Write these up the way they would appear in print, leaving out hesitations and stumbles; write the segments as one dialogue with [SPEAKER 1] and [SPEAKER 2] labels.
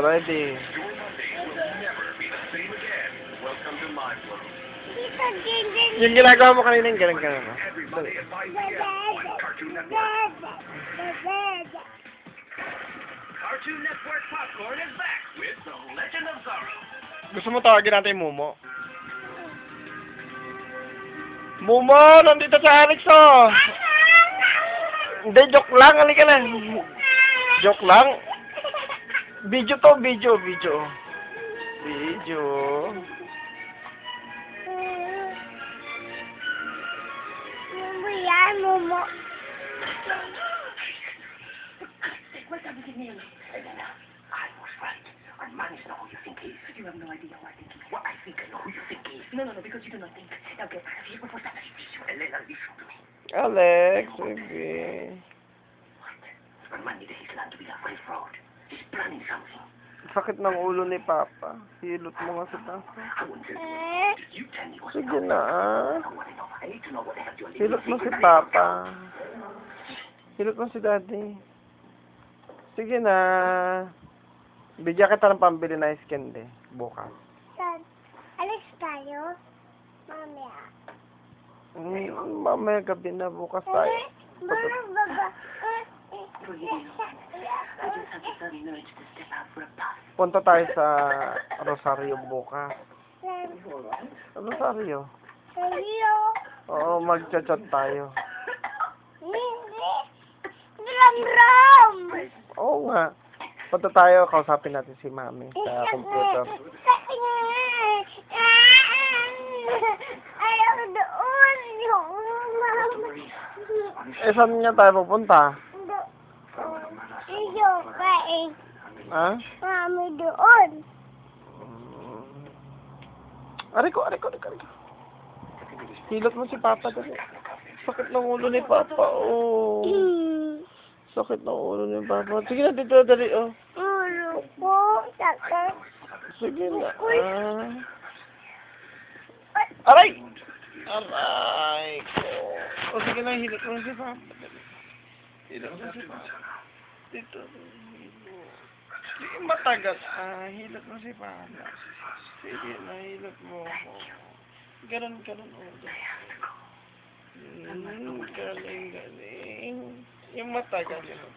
[SPEAKER 1] Ready? Yung ginagawa mo kanina yung ganun-ganun. Dali.
[SPEAKER 2] Cartoon Network Popcorn is back with The Legend of Zorro.
[SPEAKER 1] Gusto mo tawagin natin yung Mumo? Mumo! Nandito si Alex, oh! Hindi, joke lang. Halika na. Joke lang. Video to, video. Video.
[SPEAKER 3] Mumo yan, Mumo.
[SPEAKER 2] What's everything mean? Elena, I was right. Our man is not who you think he is. You have no idea who I think he is. Well, I think I know who you think he is. No, because you do not think. Now get out of here before that decision. Elena, listen to me.
[SPEAKER 1] Alex, baby.
[SPEAKER 2] What? Our man needed his land to be a great fraud. He's planning something.
[SPEAKER 1] Sakit ng ulo ni Papa. Hilot mo nga si Papa.
[SPEAKER 2] I wouldn't tell you. You tell me what's
[SPEAKER 1] Sige na, ah.
[SPEAKER 2] I want to know. I need to know what the hell you're
[SPEAKER 1] Hilot mo si Papa. Hilot mo si Daddy. Sige na. Bigyan kita ng pambili na ice candy. Bukas.
[SPEAKER 3] Saan? Alis tayo? Mamaya.
[SPEAKER 1] Mamaya gabi na. Bukas tayo.
[SPEAKER 3] Mama, baba.
[SPEAKER 2] I just have the sudden urge to step out for a puff.
[SPEAKER 1] Punta tayo sa Rosario bukas.
[SPEAKER 3] Saan?
[SPEAKER 1] Rosario?
[SPEAKER 3] Tayo.
[SPEAKER 1] Oo, mag-chat tayo.
[SPEAKER 3] Hindi. Ram-ram.
[SPEAKER 1] Oo nga. Punta tayo, kausapin natin si Mami sa computer.
[SPEAKER 3] Ayaw doon. Yung mama.
[SPEAKER 1] Saan nga tayo pupunta?
[SPEAKER 3] Iyo ka eh.
[SPEAKER 1] Ha?
[SPEAKER 3] Mami doon.
[SPEAKER 1] Ariko. Hilot mo si Papa dali. Sakit ng ulo ni Papa, oh. Sakit ng ulo ni Papa. Sige na, dito, dali, oh.
[SPEAKER 3] Ulo ko, sakit.
[SPEAKER 1] Sige na, ah. Aray! Aray ko. O, sige na, hilot mo si Papa. Hilot mo si Papa. Dito. Sige, matagal. Hilot mo si Papa. Sige na, hilot mo ako. Ganon, oh. Galing. Yung matagal. Sige na.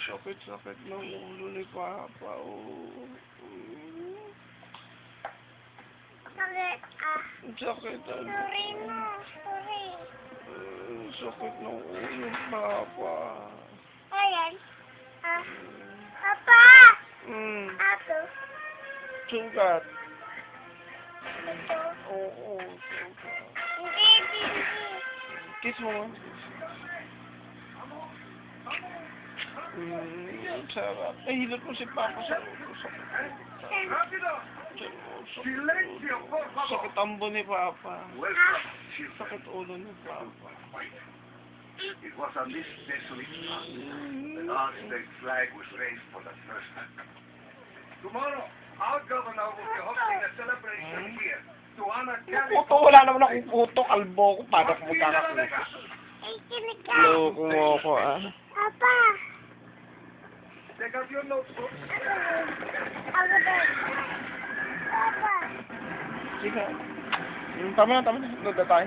[SPEAKER 1] Sakit ng ulo ni Papa, oh.
[SPEAKER 3] Sakit
[SPEAKER 1] Sakit,
[SPEAKER 3] Sorry mo, sorry.
[SPEAKER 1] Sakit ng ulo ni Papa.
[SPEAKER 3] Ayan. Papa! Ato.
[SPEAKER 1] Sugat.
[SPEAKER 3] Ito.
[SPEAKER 1] Oo, sugat.
[SPEAKER 3] Hindi.
[SPEAKER 1] Kiss mo. Sarap. Ay, hilot mo si Papa sa ulo. Sakit ambo ni Papa. Sakit ulo ni Papa.
[SPEAKER 4] It was on this desolate spot that our state flag was raised for the first time. Tomorrow, our governor will be hosting a celebration here to honor
[SPEAKER 1] Puto, wala naman akong puto. Kalbo ko. Paano ko magkakaputo?
[SPEAKER 3] Ay, kinaka.
[SPEAKER 1] Loko mo ako, ah.
[SPEAKER 3] Papa.
[SPEAKER 4] Take out your notebook.
[SPEAKER 3] Ako din. Papa.
[SPEAKER 1] Sige. Tama na. Doon na tayo.